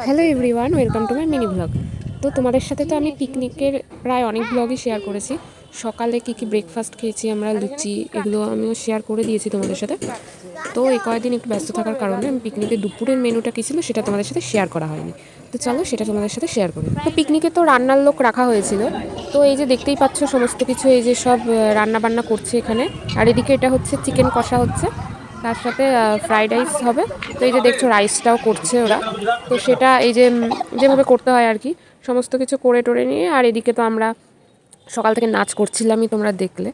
Hello everyone, welcome to my mini blog. তো তোমাদের সাথে তো আমি পিকনিকের প্রায় অনেক ব্লগই শেয়ার করেছি। সকালে কী ব্রেকফাস্ট খেয়েছি আমরা, লুচি, এগুলো আমিও শেয়ার করে দিয়েছি তোমাদের সাথে। তো এই কয়েকদিন একটু ব্যস্ত থাকার কারণে আমি পিকনিকের দুপুরের মেনুটা কী ছিল সেটা তোমাদের সাথে শেয়ার করা হয়নি। তো চলো সেটা তোমাদের সাথে শেয়ার করি। তো পিকনিকে তো রান্নার লোক রাখা হয়েছিল। তো এই যে দেখতেই পাচ্ছ সমস্ত কিছু, এই যে সব রান্না বান্না করছে এখানে। আর এদিকে এটা হচ্ছে চিকেন কষা হচ্ছে, তার সাথে ফ্রাইড রাইস হবে। তো এই যে দেখছো রাইসটাও করছে ওরা। তো সেটা এই যে যেভাবে করতে হয় আর কি, সমস্ত কিছু করে টোরে নিয়ে। আর এদিকে তো আমরা সকাল থেকে নাচ করছিলামই, তোমরা দেখলে।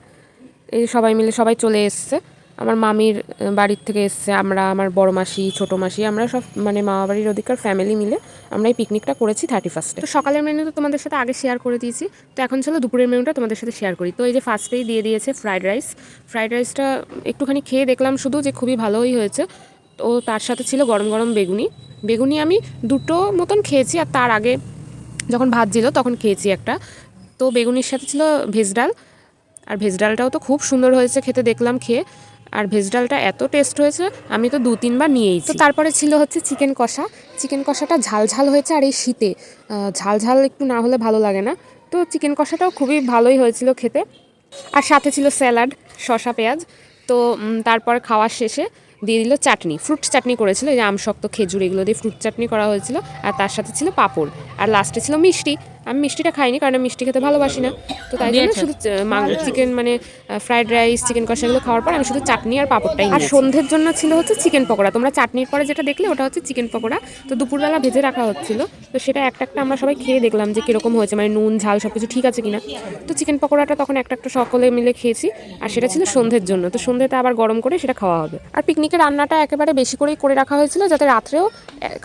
এই সবাই মিলে সবাই চলে এসছে, আমার মামির বাড়ির থেকে এসছে, আমরা, আমার বড় মাসি, ছোটো মাসি, আমরা সব মানে মামা বাড়ির ওদিককার ফ্যামিলি মিলে আমরা এই পিকনিকটা করেছি 31-এ। তো সকালের মেনু তো তোমাদের সাথে আগে শেয়ার করে দিয়েছি। তো এখন চলো দুপুরের মেনুটা তোমাদের সাথে শেয়ার করি। তো এই যে ফার্স্টেই দিয়ে দিয়েছে ফ্রাইড রাইস। ফ্রাইড রাইসটা একটুখানি খেয়ে দেখলাম শুধু, যে খুবই ভালোই হয়েছে। তো তার সাথে ছিল গরম গরম বেগুনি। বেগুনি আমি দুটো মতন খেয়েছি, আর তার আগে যখন ভাত ছিল তখন খেয়েছি একটা। তো বেগুনির সাথে ছিল ভেজ ডাল, আর ভেজ ডালটাও তো খুব সুন্দর হয়েছে খেতে, দেখলাম খেয়ে। আর ভেজ ডালটা এত টেস্ট হয়েছে, আমি তো 2-3 বার নিয়েইছি। তো তারপরে ছিল হচ্ছে চিকেন কষা। চিকেন কষাটা ঝাল ঝাল হয়েছে, আর এই শীতে ঝাল ঝাল একটু না হলে ভালো লাগে না। তো চিকেন কষাটাও খুবই ভালোই হয়েছিল খেতে। আর সাথে ছিল স্যালাড, শসা পেঁয়াজ। তো তারপর খাওয়ার শেষে দিয়ে দিল চাটনি, ফ্রুট চাটনি করেছিল, এই যে আমশক্ত, খেজুর, এগুলো দিয়ে ফ্রুট চাটনি করা হয়েছিল। আর তার সাথে ছিল পাঁপড়, আর লাস্টে ছিল মিষ্টি। আমি মিষ্টিটা খাইনি কারণ আমি মিষ্টি খেতে ভালোবাসি না। তো তাই জন্য শুধু চিকেন মানে ফ্রাইড রাইস, চিকেন কষা, এগুলো খাওয়ার পর আমি শুধু চাটনি আর পাঁপড়টাই। আর সন্ধ্যের জন্য ছিল হচ্ছে চিকেন পকোড়া। তোমরা চাটনির পরে যেটা দেখলে ওটা হচ্ছে চিকেন পকোড়া। তো দুপুরবেলা ভেজে রাখা হচ্ছিল, তো সেটা একটা একটা আমরা সবাই খেয়ে দেখলাম যে কীরকম হয়েছে, মানে নুন ঝাল সব কিছু ঠিক আছে কিনা। তো চিকেন পকোড়াটা তখন একটা একটা সকলে মিলে খেয়েছি, আর সেটা ছিল সন্ধ্যের জন্য। তো সন্ধ্যেতে আবার গরম করে সেটা খাওয়া হবে। আর পিকনিকের রান্নাটা একেবারে বেশি করেই করে রাখা হয়েছিল যাতে রাত্রেও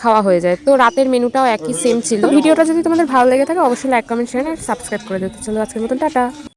খাওয়া হয়ে যায়। তো রাতের মেনুটাও একই সেম ছিল। ভিডিওটা যদি তোমাদের ভালো লেগে থাকে অবশ্যই লাইক, কমেন্ট, শেয়ার আর সাবস্ক্রাইব করে দিতে। চলো আজকের মতন টাটা।